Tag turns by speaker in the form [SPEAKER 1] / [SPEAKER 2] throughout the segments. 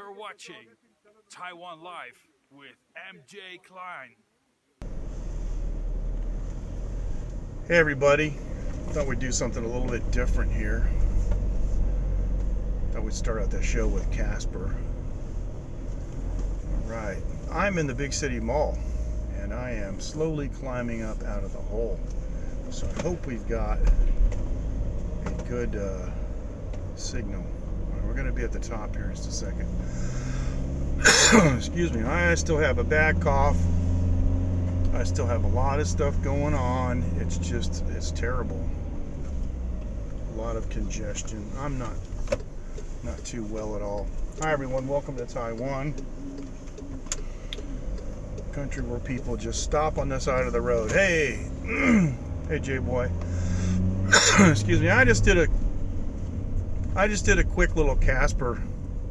[SPEAKER 1] You're watching Taiwan Live with MJ Klein.
[SPEAKER 2] Hey everybody, thought we'd do something a little bit different here. Thought we'd start out the show with Casper. Alright, I'm in the big city mall and I am slowly climbing up out of the hole. So I hope we've got a good signal. Right, we're going to be at the top here in just a second. Excuse me, I still have a bad cough. I still have a lot of stuff going on. It's terrible. A lot of congestion. I'm not too well at all. Hi everyone, welcome to Taiwan. Country where people just stop on the side of the road. Hey, hey J-boy. Excuse me, I just did a quick little Casper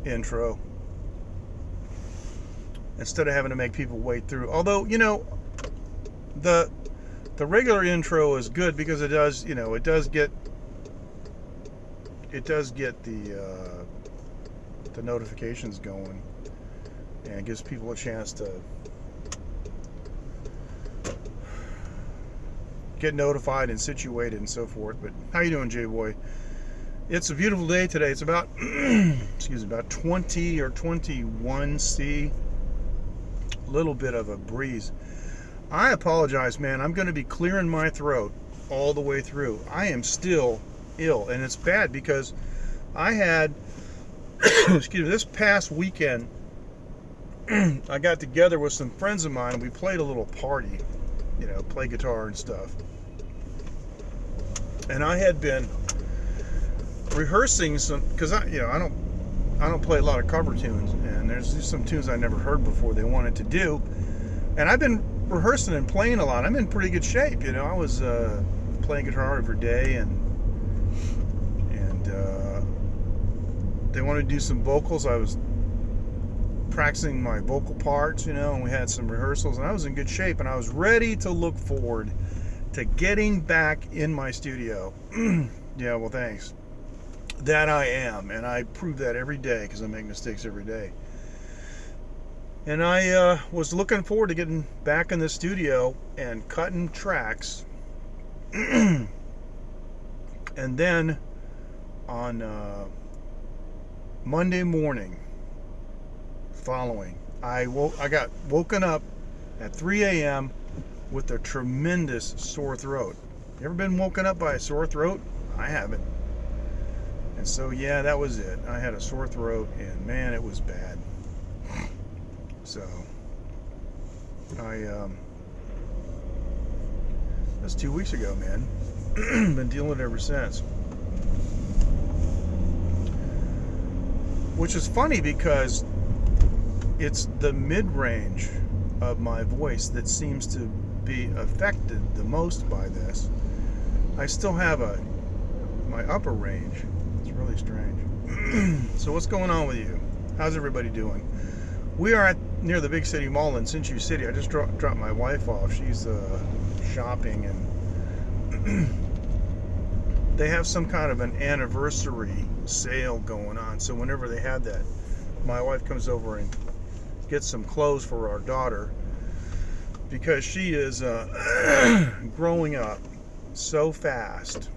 [SPEAKER 2] intro instead of having to make people wait through. Although, you know, the regular intro is good because it does get the notifications going and it gives people a chance to get notified and situated and so forth. But how you doing, J-boy? It's a beautiful day today. It's about excuse me, about 20 or 21 C. A little bit of a breeze. I apologize, man. I'm going to be clearing my throat all the way through. I am still ill, and it's bad because I had excuse me, this past weekend I got together with some friends of mine. We played a little party, you know, play guitar and stuff. And I had been rehearsing some, because I don't play a lot of cover tunes, and there's just some tunes I never heard before they wanted to do, and I've been rehearsing and playing a lot. I'm in pretty good shape, you know. I was playing guitar every day, and they wanted to do some vocals. I was practicing my vocal parts, you know, and we had some rehearsals, and I was in good shape, and I was ready to look forward to getting back in my studio. Yeah, well, thanks. That I am, and I prove that every day because I make mistakes every day. And I was looking forward to getting back in the studio and cutting tracks. And then on Monday morning following, I got woken up at 3 a.m. with a tremendous sore throat. You ever been woken up by a sore throat? I haven't. And so, yeah, that was it. I had a sore throat, and man, it was bad. So, that's 2 weeks ago, man. Been dealing with it ever since. Which is funny because it's the mid-range of my voice that seems to be affected the most by this. I still have my upper range. It's really strange. So what's going on with you? How's everybody doing? We are near the big city mall in Hsinchu City. I just dropped my wife off. She's shopping, and they have some kind of an anniversary sale going on. So whenever they have that, my wife comes over and gets some clothes for our daughter because she is growing up so fast.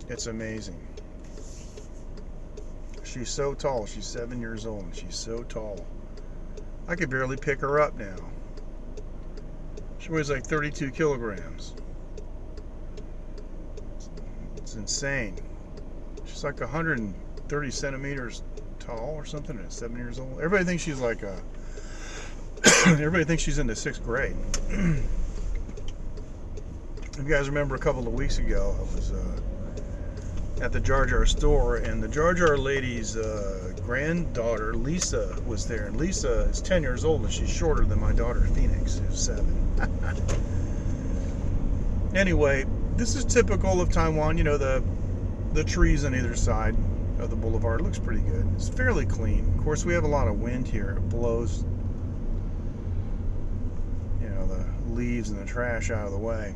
[SPEAKER 2] It's amazing. She's so tall. She's 7 years old and she's so tall. I could barely pick her up now. She weighs like 32 kilograms. It's insane. She's like 130 centimeters tall or something at 7 years old. Everybody thinks she's like everybody thinks she's in the 6th grade. If you guys remember a couple of weeks ago, I was at the Jar Jar store, and the Jar Jar lady's granddaughter Lisa was there, and Lisa is 10 years old and she's shorter than my daughter Phoenix, who's 7. Anyway, this is typical of Taiwan. You know, the trees on either side of the boulevard looks pretty good. It's fairly clean. Of course, we have a lot of wind here. It blows, you know, the leaves and the trash out of the way.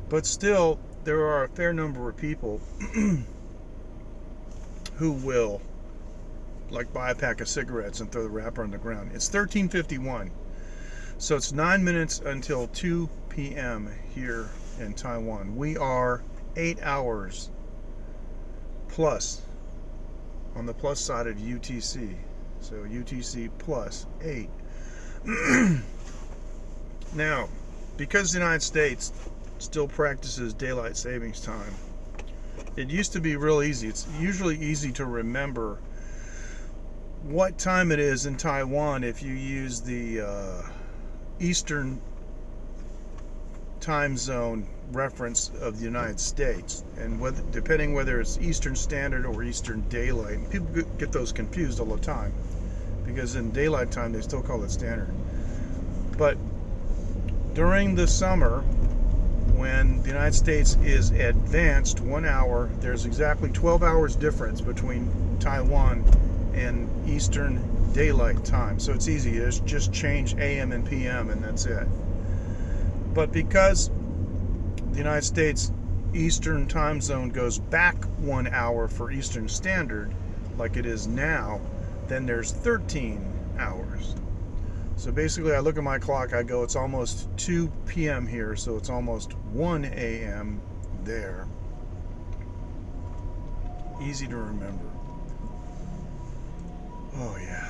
[SPEAKER 2] But still, there are a fair number of people who will like buy a pack of cigarettes and throw the wrapper on the ground. It's 13:51. So it's 9 minutes until 2 p.m. here in Taiwan. We are 8 hours plus on the plus side of UTC. So UTC plus 8. Now, because the United States still practices daylight savings time, it used to be real easy. It's usually easy to remember what time it is in Taiwan if you use the Eastern time zone reference of the United States, and depending whether it's Eastern Standard or Eastern Daylight. People get those confused all the time because in daylight time they still call it Standard. But during the summer, when the United States is advanced 1 hour, there's exactly 12 hours difference between Taiwan and Eastern Daylight time. So it's easy. It's just change AM and PM and that's it. But because the United States Eastern time zone goes back 1 hour for Eastern Standard, like it is now, then there's 13 hours. So basically I look at my clock, I go, it's almost 2 p.m. here, so it's almost 1 a.m. there. Easy to remember. Oh yeah.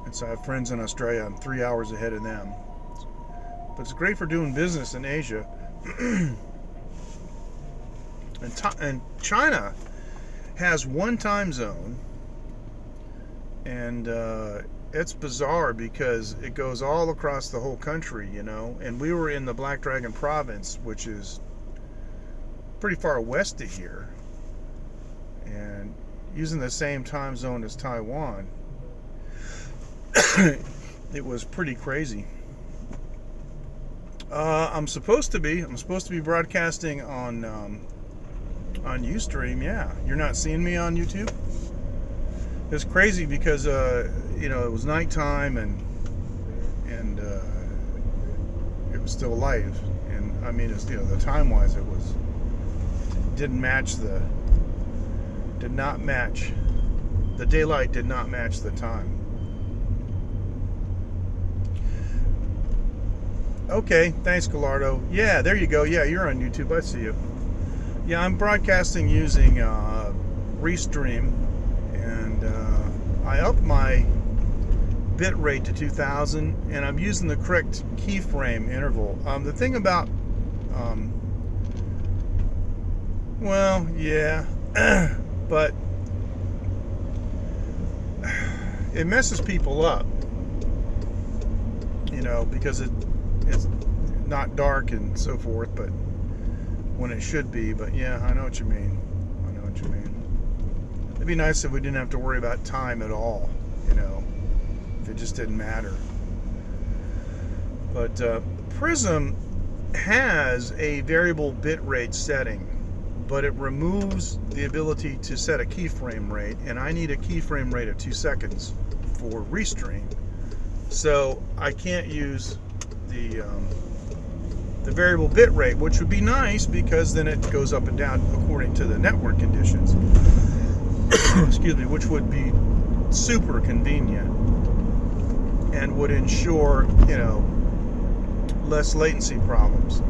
[SPEAKER 2] And so I have friends in Australia, I'm 3 hours ahead of them. But it's great for doing business in Asia. And China has one time zone, and it's bizarre because it goes all across the whole country, you know. And we were in the Black Dragon province, which is pretty far west of here, and using the same time zone as Taiwan, it was pretty crazy. I'm supposed to be broadcasting on Ustream. Yeah, you're not seeing me on YouTube. It's crazy because you know, it was nighttime and it was still light, and I mean, it's, you know, the time wise it didn't match the daylight did not match the time. Okay, thanks, Gallardo. Yeah, there you go. Yeah, you're on YouTube. I see you. Yeah, I'm broadcasting using Restream, and I upped my bit rate to 2000, and I'm using the correct keyframe interval. The thing about, well, yeah, but it messes people up, you know, because it's not dark and so forth, but when it should be. But yeah, I know what you mean. It'd be nice if we didn't have to worry about time at all, you know, if it just didn't matter. But Prism has a variable bit rate setting, but it removes the ability to set a keyframe rate, and I need a keyframe rate of 2 seconds for Restream. So I can't use the variable bit rate, which would be nice because then it goes up and down according to the network conditions. Excuse me, which would be super convenient and would ensure, you know, less latency problems.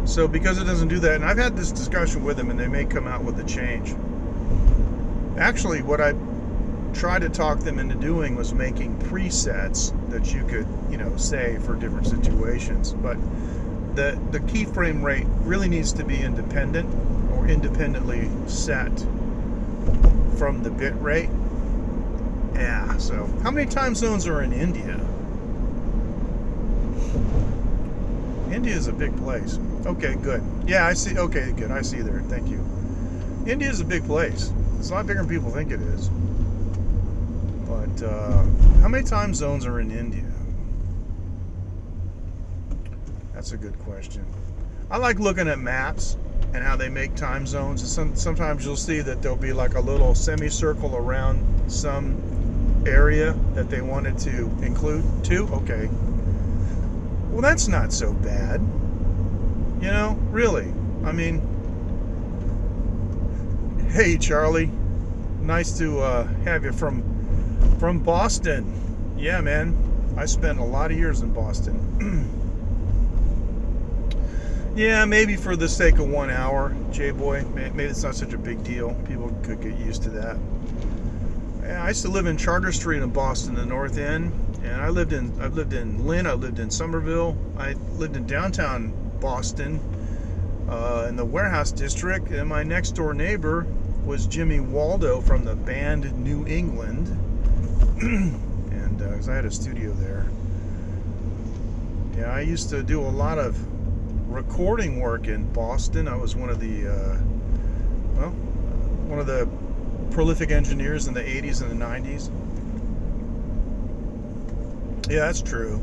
[SPEAKER 2] So because it doesn't do that, and I've had this discussion with them, and they may come out with a change. Actually, what I tried to talk them into doing was making presets that you could, you know, say for different situations. But the keyframe rate really needs to be independent or independently set from the bit rate. Yeah, so how many time zones are in India? India is a big place. Okay, good. Yeah, I see. Okay, good. I see there. Thank you. India is a big place. It's a lot bigger than people think it is. But how many time zones are in India? That's a good question. I like looking at maps and how they make time zones. And sometimes you'll see that there'll be like a little semicircle around some area that they wanted to include too. Okay. Well, that's not so bad. You know, really. I mean, Hey, Charlie. Nice to have you from Boston. Yeah, man. I spent a lot of years in Boston. Yeah, maybe for the sake of 1 hour, J-Boy. Maybe it's not such a big deal. People could get used to that. Yeah, I used to live in Charter Street in Boston, the North End, and I've lived in Lynn, I lived in Somerville, I lived in downtown Boston, in the Warehouse District, and my next door neighbor was Jimmy Waldo from the band New England, and because I had a studio there. Yeah, I used to do a lot of recording work in Boston. I was one of the prolific engineers in the 80s and the 90s. Yeah, that's true.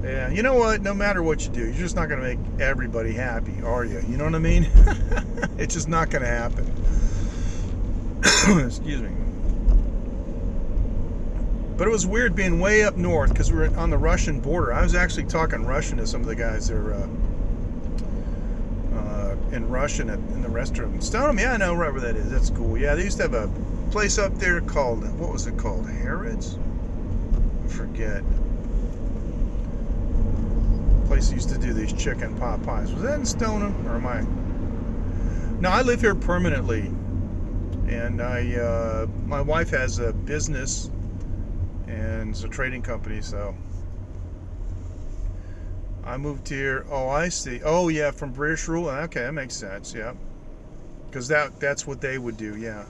[SPEAKER 2] Yeah, you know what? No matter what you do, you're just not going to make everybody happy, are you? You know what I mean? It's just not going to happen. Excuse me. But it was weird being way up north because we were on the Russian border. I was actually talking Russian to some of the guys there in Russian in the restaurant. Stoneham, yeah, I know right where that is. That's cool. Yeah, they used to have a place up there called, what was it called? Harrods? I forget. Place used to do these chicken pot pies. Was that in Stoneham, or am I? No, I live here permanently, and my wife has a business, and it's a trading company, so I moved here. Oh, I see. Oh, yeah, from British rule. Okay, that makes sense. Yeah, because that's what they would do. Yeah.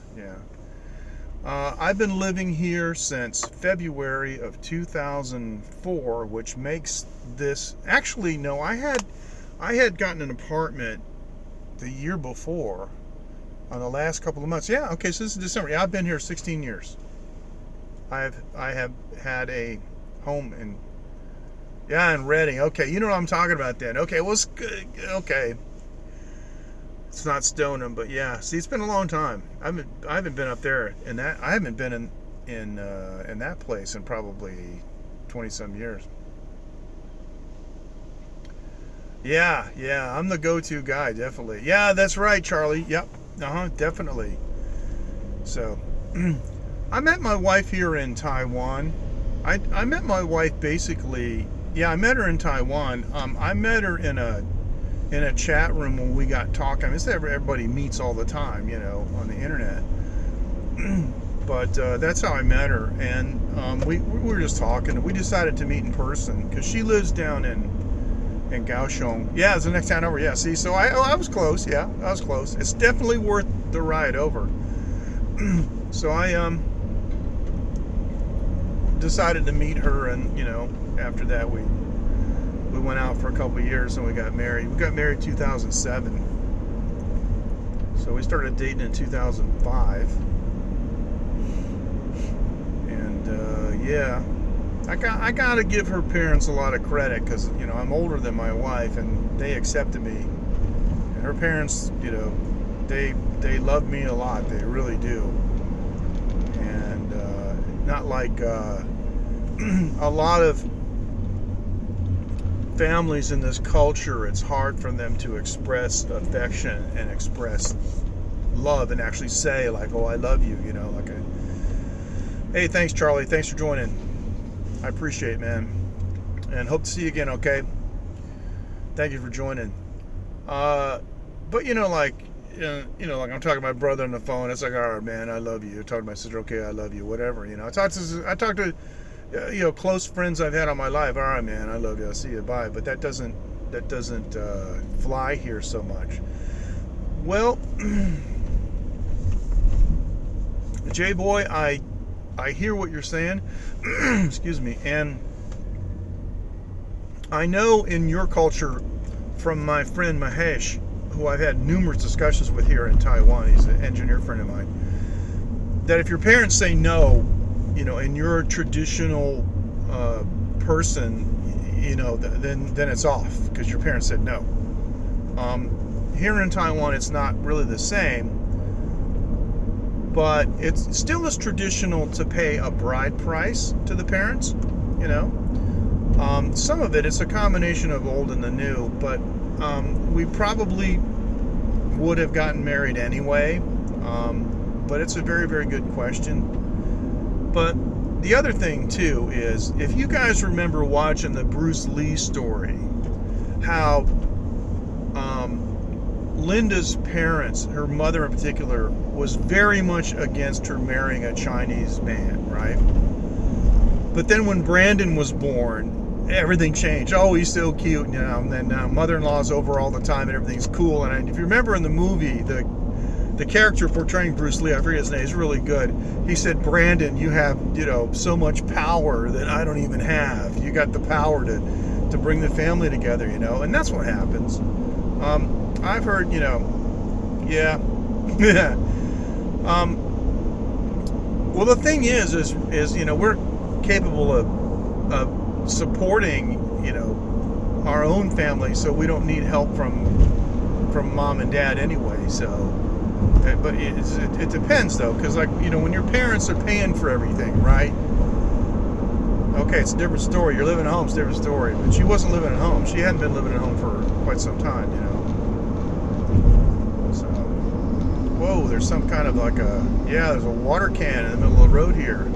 [SPEAKER 2] I've been living here since February of 2004, which makes this, actually, no, I had gotten an apartment the year before on the last couple of months. Yeah, okay, so this is December. Yeah, I've been here 16 years. I have had a home in Reading. Okay, you know what I'm talking about then. Okay, well, okay. It's not Stoneham, but yeah. See, it's been a long time. I haven't been up there, and I haven't been in that place in probably 20-some years. Yeah, I'm the go-to guy, definitely. Yeah, that's right, Charlie. Yep, definitely. So, I met my wife here in Taiwan. I met my wife basically. Yeah, I met her in Taiwan. I met her in a chat room when we got talking. I mean, it's everybody meets all the time, on the internet. But that's how I met her, and we were just talking, and we decided to meet in person because she lives down in Kaohsiung. Yeah, it's the next town over. Yeah, see, so I was close. Yeah, I was close. It's definitely worth the ride over. So I decided to meet her, and after that we went out for a couple of years and we got married. We got married 2007. So we started dating in 2005. And yeah, I gotta give her parents a lot of credit because I'm older than my wife and they accepted me. And her parents, they love me a lot. They really do. And not like a lot of families in this culture, it's hard for them to express affection and express love and actually say like, oh, I love you, hey, thanks, Charlie, thanks for joining. I appreciate it, man, and hope to see you again. Okay, thank you for joining. But like I'm talking to my brother on the phone. It's like, all right, man, I love you. I talk to my sister, okay, I love you, whatever. I talk to close friends I've had all my life. All right, man, I love you. I'll see you. Bye. But that doesn't fly here so much. Well, J-Boy, I hear what you're saying. Excuse me. And I know in your culture, from my friend Mahesh, who I've had numerous discussions with here in Taiwan, he's an engineer friend of mine, that if your parents say no, and you're a traditional person, then it's off because your parents said no. Here in Taiwan, it's not really the same, but it's still as traditional to pay a bride price to the parents. Some of it's a combination of old and the new, but we probably would have gotten married anyway. But it's a very, very good question. But the other thing too is, if you guys remember watching the Bruce Lee story, how Linda's parents, her mother in particular, was very much against her marrying a Chinese man, right? But then when Brandon was born, everything changed. Oh, he's so cute, you know, and then mother-in-law's over all the time and everything's cool. And if you remember in the movie, the character portraying Bruce Lee, I forget his name, is really good. He said, Brandon, you have, you know, so much power that I don't even have. You got the power to bring the family together, you know, and that's what happens. I've heard, you know, yeah. Well, the thing is, you know, we're capable of supporting, you know, our own family, so we don't need help from mom and dad anyway, so. But it depends, though, because, like, you know, when your parents are paying for everything, right? Okay, it's a different story. You're living at home, it's a different story. But she wasn't living at home. She hadn't been living at home for quite some time, you know. So, whoa, there's some kind of like there's a water can in the middle of the road here.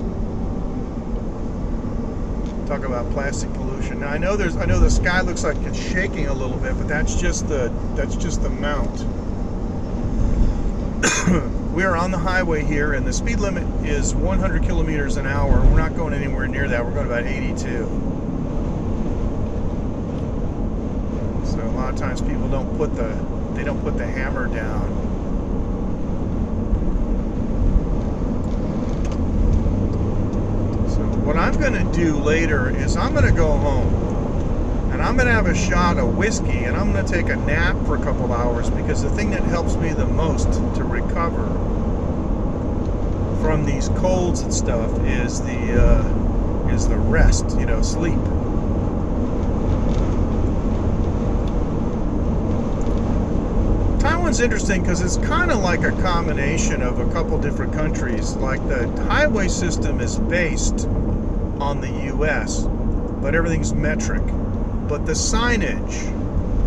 [SPEAKER 2] Talk about plastic pollution. Now I know the sky looks like it's shaking a little bit, but that's just the mount. We are on the highway here, and the speed limit is 100 kilometers an hour. We're not going anywhere near that. We're going about 82. So a lot of times people don't put the hammer down. So what I'm going to do later is I'm going to go home, and I'm going to have a shot of whiskey, and I'm going to take a nap for a couple hours, because the thing that helps me the most to recover from these colds and stuff is the rest, you know, sleep. Taiwan's interesting because it's kind of like a combination of a couple different countries. Like, the highway system is based on the US, but everything's metric. But the signage,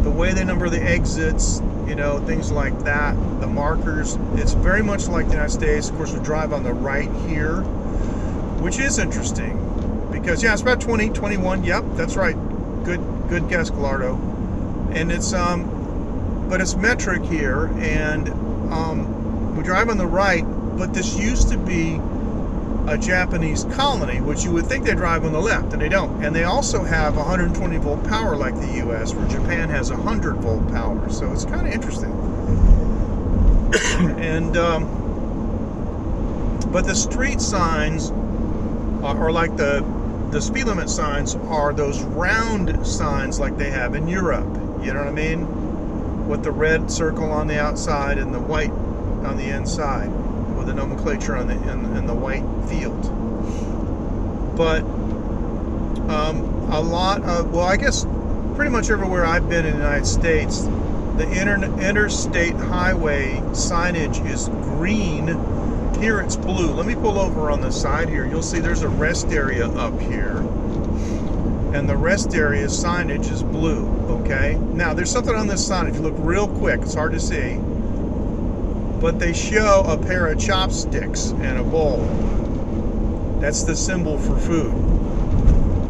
[SPEAKER 2] the way they number the exits, you know, things like that, the markers, it's very much like the United States. Of course, we drive on the right here, which is interesting because, yeah, it's about 20, 21. Yep, that's right. Good guess, Gallardo. And it's but it's metric here, and we drive on the right. But this used to be a Japanese colony, which you would think they drive on the left, and they don't. And they also have 120 volt power like the US, where Japan has 100 volt power. So it's kind of interesting. And but the street signs are like the speed limit signs are those round signs like they have in Europe. You know what I mean? With the red circle on the outside and the white on the inside, with the nomenclature on in the white field. But a lot of, well, I guess pretty much everywhere I've been in the United States, the interstate highway signage is green. Here it's blue. Let me pull over on the side here. You'll see there's a rest area up here, and the rest area signage is blue. Okay, now there's something on this sign. If you look real quick, it's hard to see, but they show a pair of chopsticks and a bowl. That's the symbol for food.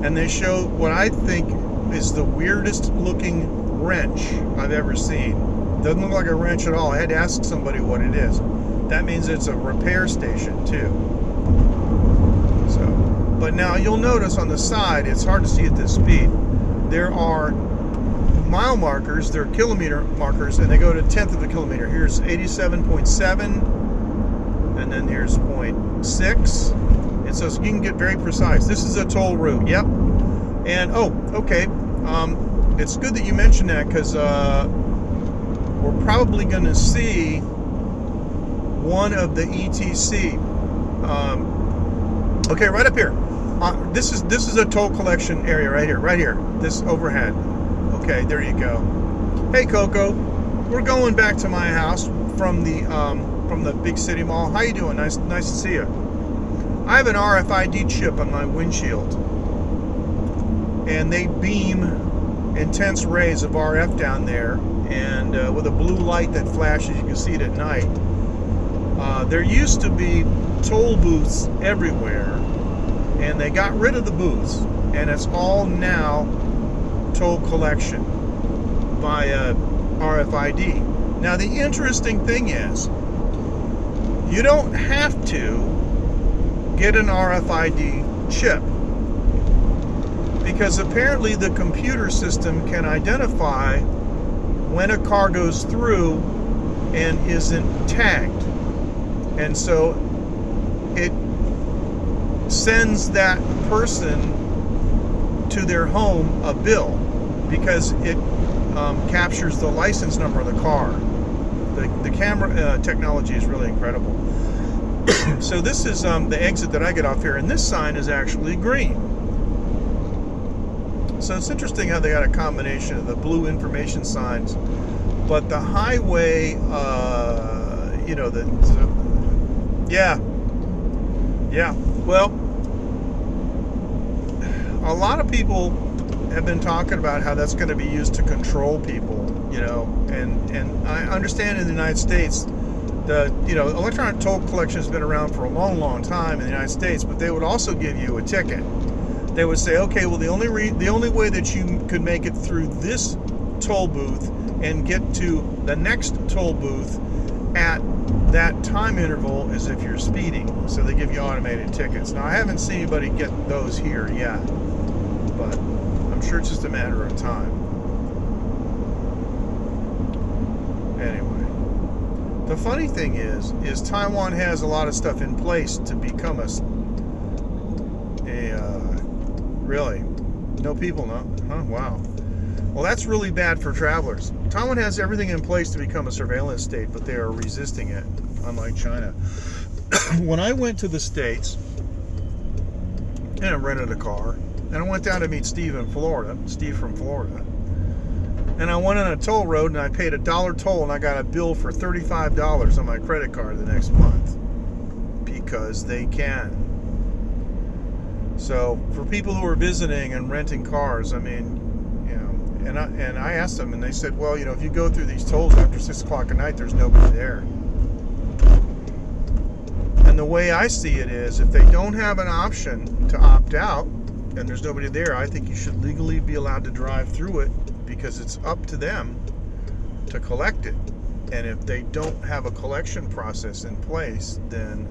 [SPEAKER 2] And they show what I think is the weirdest looking wrench I've ever seen. Doesn't look like a wrench at all. I had to ask somebody what it is. That means it's a repair station too. So, but now you'll notice on the side, it's hard to see at this speed, there are mile markers, they're kilometer markers, and they go to 1/10 of a kilometer. Here's 87.7, and then here's 0.6, and so you can get very precise. This is a toll route, yep. And oh, okay, it's good that you mentioned that, because we're probably going to see one of the ETC. Okay, right up here. This is a toll collection area right here. This overhead. Okay, there you go. Hey, Coco, we're going back to my house from the big city mall. How you doing? Nice to see you. I have an RFID chip on my windshield, and they beam intense rays of RF down there, and with a blue light that flashes, you can see it at night. There used to be toll booths everywhere, and they got rid of the booths, and it's all now toll collection via RFID. Now the interesting thing is, you don't have to get an RFID chip, because apparently the computer system can identify when a car goes through and isn't tagged, and so it sends that person to their home a bill, because it captures the license number of the car. The camera technology is really incredible. So this is the exit that I get off here, and this sign is actually green. So it's interesting how they got a combination of the blue information signs, but the highway, you know, yeah. Well, a lot of people have been talking about how that's going to be used to control people, you know, and I understand in the United States, electronic toll collection has been around for a long, long time in the United States, but they would also give you a ticket. They would say, okay, well, the only way that you could make it through this toll booth and get to the next toll booth at that time interval is if you're speeding. So they give you automated tickets. Now, I haven't seen anybody get those here yet, but I'm sure it's just a matter of time. Anyway, the funny thing is Taiwan has a lot of stuff in place to become really? No people, no? Huh? Wow. Well, that's really bad for travelers. Taiwan has everything in place to become a surveillance state, but they are resisting it, unlike China. When I went to the States, and I rented a car, and I went down to meet Steve from Florida, and I went on a toll road, and I paid $1 toll, and I got a bill for $35 on my credit card the next month, because they can. So for people who are visiting and renting cars, I mean, you know, and I asked them, and they said, well, you know, if you go through these tolls after 6 o'clock at night, there's nobody there. And the way I see it is, if they don't have an option to opt out and there's nobody there, I think you should legally be allowed to drive through it, because it's up to them to collect it. And if they don't have a collection process in place, then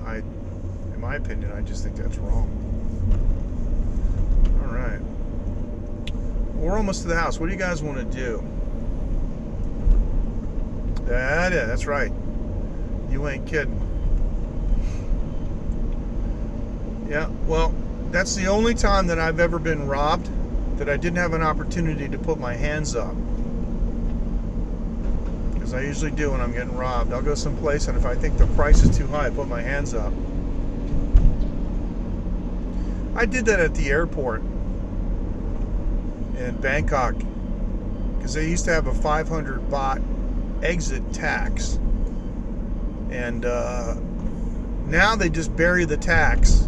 [SPEAKER 2] in my opinion, I just think that's wrong. All right. We're almost to the house. What do you guys want to do? That's right. You ain't kidding. Yeah, well, that's the only time that I've ever been robbed that I didn't have an opportunity to put my hands up. Because I usually do when I'm getting robbed. I'll go someplace, and if I think the price is too high, I put my hands up. I did that at the airport in Bangkok, because they used to have a 500 baht exit tax, and now they just bury the tax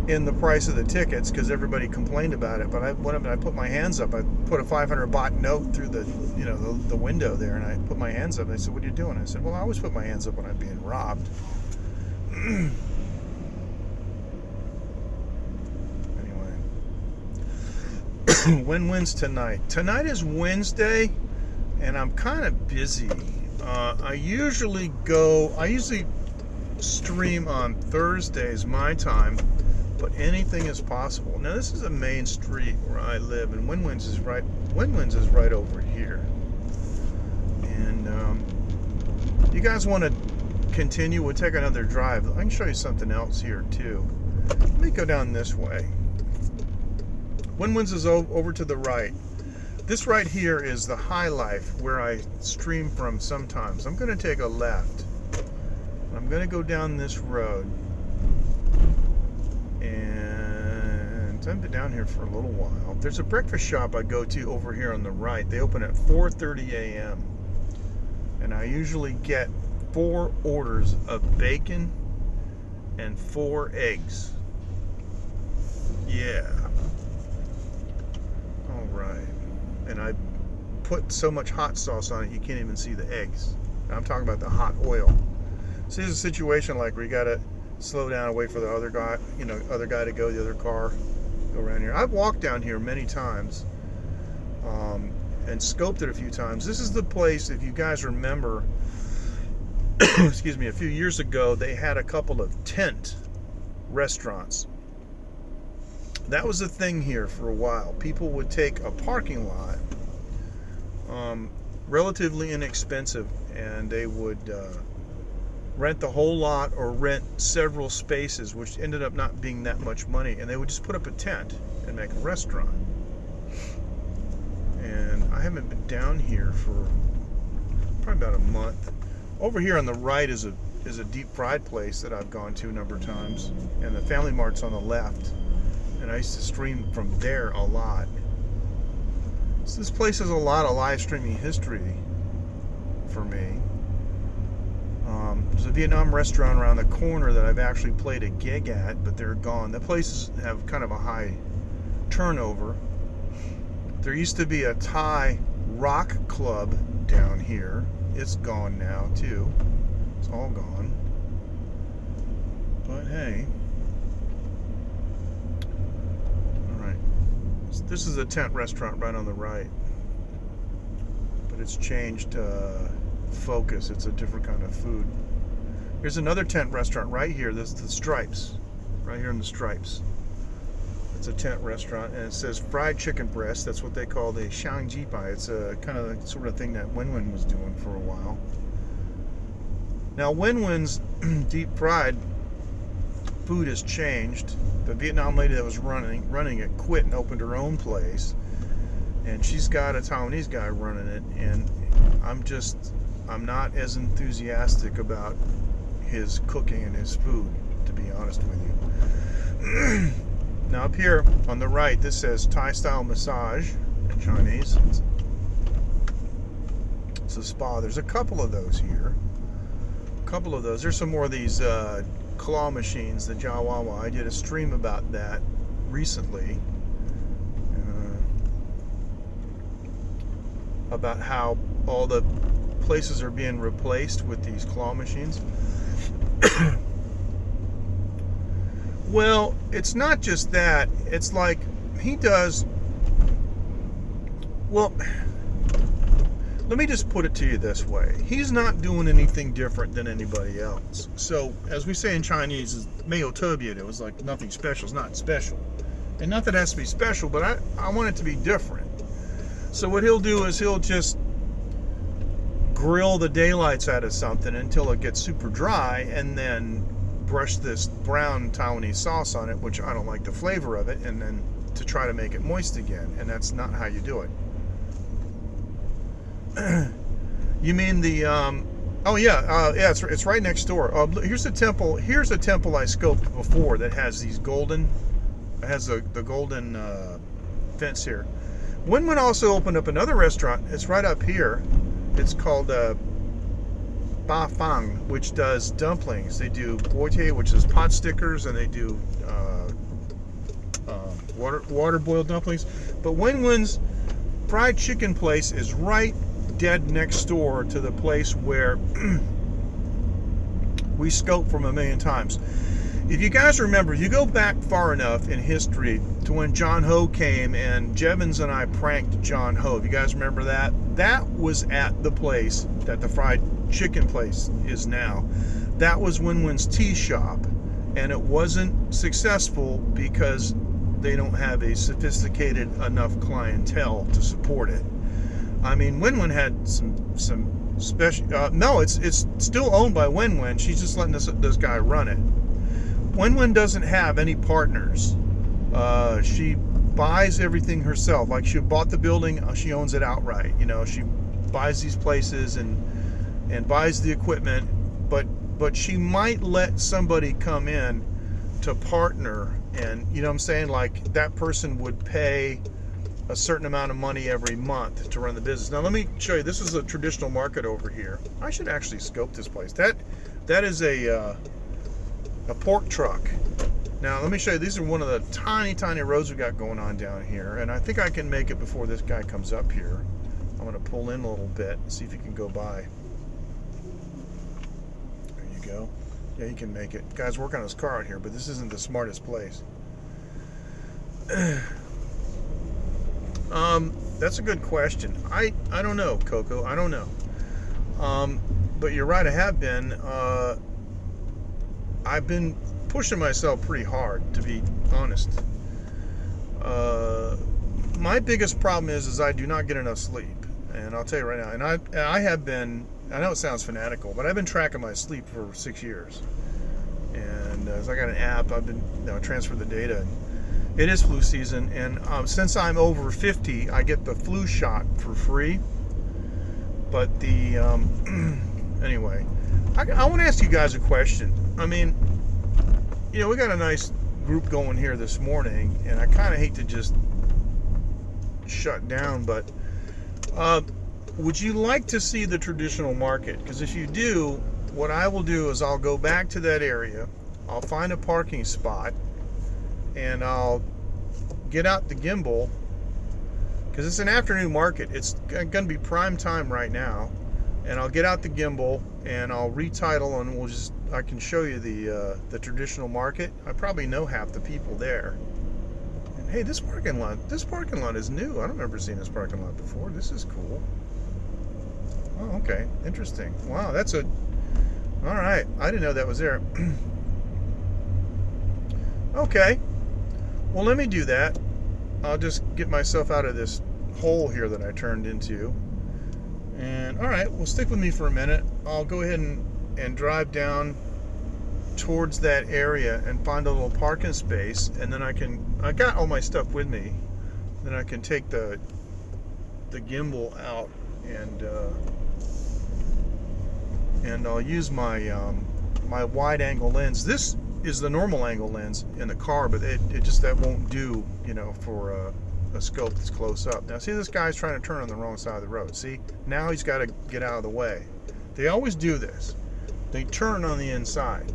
[SPEAKER 2] in the price of the tickets because everybody complained about it. But I went up and I put my hands up. I put a 500 baht note through the window there, and I put my hands up. They said, "What are you doing?" I said, "Well, I always put my hands up when I'm being robbed." When wins tonight? Tonight is Wednesday, and I'm kind of busy. I usually stream on Thursdays my time, but anything is possible. Now, this is a main street where I live, and Win-Wins is right over here. And you guys want to continue? We'll take another drive. I can show you something else here too. Let me go down this way. Win-Wins is over to the right. This right here is the High Life where I stream from sometimes. I'm going to take a left. I'm going to go down this road. And I've been down here for a little while. There's a breakfast shop I go to over here on the right. They open at 4:30 a.m. And I usually get 4 orders of bacon and 4 eggs. Yeah. All right. and I put so much hot sauce on it you can't even see the eggs. And I'm talking about the hot oil. So there's a situation like where you gotta slow down and wait for the other guy, other guy to go, the other car, go around here. I've walked down here many times, and scoped it a few times. This is the place, if you guys remember, excuse me, a few years ago, they had a couple of tent restaurants. That was a thing here for a while. People would take a parking lot, relatively inexpensive, and they would rent the whole lot or rent several spaces, which ended up not being that much money, and they would just put up a tent and make a restaurant. And I haven't been down here for probably about a month. Over here on the right is a deep fried place that I've gone to a number of times, and the Family Mart's on the left, and I used to stream from there a lot. So this place has a lot of live streaming history for me. There's a Vietnam restaurant around the corner that I've actually played a gig at, but they're gone. The places have kind of a high turnover. There used to be a Thai rock club down here. It's gone now too. It's all gone. But hey. Alright. This is a tent restaurant right on the right. But it's changed focus. It's a different kind of food. Here's another tent restaurant right here. This is the Stripes. Right here in the Stripes. It's a tent restaurant, and it says fried chicken breast. That's what they call the Shang Ji Pai. It's a kind of the sort of thing that Wen was doing for a while. Now Wen's deep fried food has changed. The Vietnam lady that was running it quit and opened her own place, and she's got a Taiwanese guy running it, and I'm not as enthusiastic about his cooking and his food, to be honest with you. Now up here on the right, this says Thai style massage in Chinese. It's a spa. There's a couple of those here. There's some more of these claw machines, the Jawawa. I did a stream about that recently. About how all the places are being replaced with these claw machines. Well, it's not just that. It's like he does. Well, let me just put it to you this way. He's not doing anything different than anybody else. So, as we say in Chinese, is "没有特别的." It was like nothing special. It's not special. And not that it has to be special, but I want it to be different. So what he'll do is he'll just grill the daylights out of something until it gets super dry, and then brush this brown Taiwanese sauce on it, which I don't like the flavor of it, and then to try to make it moist again. And that's not how you do it. You mean the oh yeah, it's right next door. Here's a temple. Here's a temple I scoped before that has these golden. It has the golden fence here. Wen also opened up another restaurant. It's right up here. It's called Ba Fang, which does dumplings. They do boite, which is pot stickers, and they do water boiled dumplings. But Wen's fried chicken place is right dead next door to the place where we scoped from a million times. If you guys remember, you go back far enough in history to when John Ho came and Jevons and I pranked John Ho. If you guys remember that, that was at the place that the fried chicken place is now. That was Wen's tea shop, and it wasn't successful because they don't have a sophisticated enough clientele to support it. I mean, Wen had some special. No, it's still owned by Wen. She's just letting this guy run it. Wen doesn't have any partners. She buys everything herself. Like, she bought the building, she owns it outright. You know, she buys these places and buys the equipment, but she might let somebody come in to partner, and you know what I'm saying, like that person would pay a certain amount of money every month to run the business. Now let me show you. This is a traditional market over here. I should actually scope this place. That is a pork truck. Now, let me show you. These are one of the tiny, tiny roads we got going on down here. And I think I can make it before this guy comes up here. I'm going to pull in a little bit and see if he can go by. There you go. Yeah, he can make it. Guy's working on his car out here, but this isn't the smartest place. That's a good question. I don't know, Coco. I don't know. But you're right, I have been. I've been pushing myself pretty hard, to be honest. My biggest problem is I do not get enough sleep, and I'll tell you right now. And I have been. I know it sounds fanatical, but I've been tracking my sleep for 6 years. And as I got an app, I've been transferred the data. It is flu season, and since I'm over 50, I get the flu shot for free. But the anyway, I want to ask you guys a question. I mean, we got a nice group going here this morning, and I kind of hate to just shut down, but would you like to see the traditional market? Because if you do, what I will do is I'll go back to that area, I'll find a parking spot, and I'll get out the gimbal, because it's an afternoon market. It's going to be prime time right now, and I'll get out the gimbal and I'll retitle, and I can show you the traditional market. I probably know half the people there. And hey, this parking lot is new. I don't remember seeing this parking lot before. This is cool. Oh, okay, interesting. Wow, all right. I didn't know that was there. Okay. Well, let me do that. I'll just get myself out of this hole here that I turned into. And all right, well, stick with me for a minute. I'll go ahead and drive down towards that area and find a little parking space, and then I got all my stuff with me. Then I can take the gimbal out, and I'll use my my wide angle lens. This is the normal angle lens in the car, but it just, that won't do, for a scope that's close up. Now see, this guy's trying to turn on the wrong side of the road. See, now he's got to get out of the way. They always do this. They turn on the inside,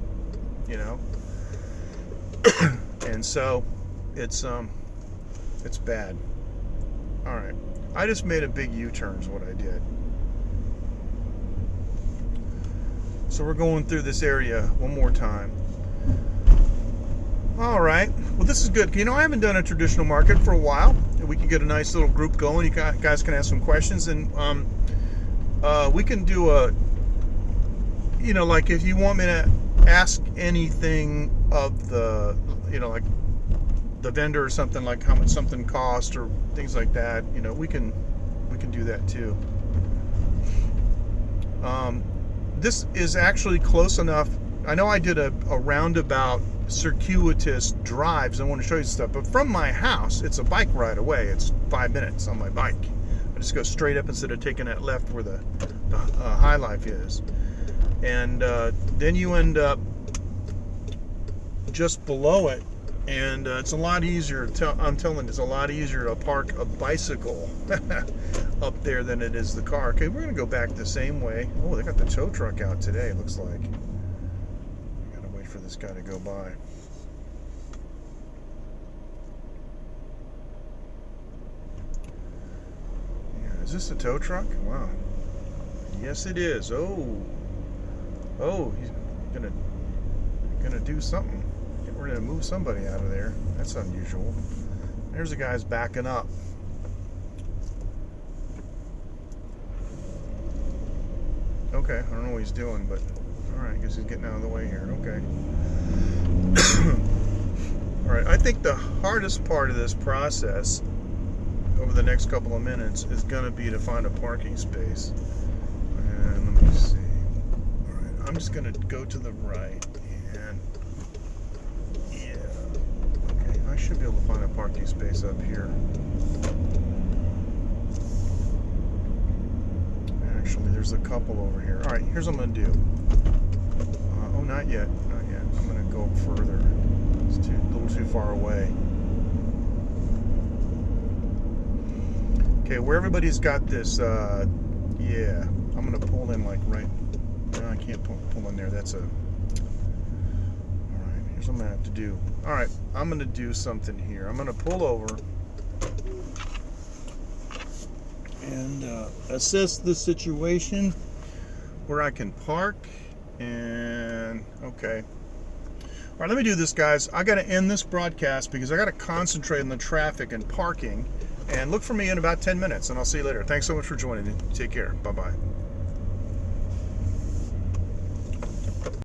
[SPEAKER 2] and so it's bad. All right, I just made a big U-turn is what I did. So we're going through this area one more time. All right. Well, this is good. I haven't done a traditional market for a while. We can get a nice little group going. You guys can ask some questions, and we can do like if you want me to ask anything of the, like the vendor or something, like how much something cost or things like that. We can do that too. This is actually close enough. I know I did a roundabout circuitous drives. I want to show you stuff, but from my house, it's a bike ride away. It's 5 minutes on my bike. I just go straight up instead of taking that left where the High Life is, and then you end up just below it, and it's a lot easier. I'm telling you, it's a lot easier to park a bicycle up there than it is the car. Okay, we're gonna go back the same way. Oh, they got the tow truck out today, it looks like. I gotta wait for this guy to go by. Yeah, is this a tow truck? Wow. Yes, it is. Oh, he's gonna do something. We're gonna move somebody out of there. That's unusual. There's the guy's backing up. Okay, I don't know what he's doing, but all right, I guess he's getting out of the way here. Okay. All right, I think the hardest part of this process over the next couple of minutes is gonna be to find a parking space. And let me see. All right, I'm just gonna go to the right, and I should be able to find a parking space up here. Actually, there's a couple over here. All right, here's what I'm going to do. Oh, not yet. Not yet. I'm going to go further. It's a little too far away. Okay, where everybody's got this, yeah, I'm going to pull in like right. No, I can't pull in there. That's a... All right, Here's what I'm gonna have to do. All right, I'm gonna do something here. I'm gonna pull over and assess the situation where I can park. And okay. All right, let me do this, guys. I got to end this broadcast because I got to concentrate on the traffic and parking. And look for me in about 10 minutes, and I'll see you later. Thanks so much for joining me. Take care. Bye-bye.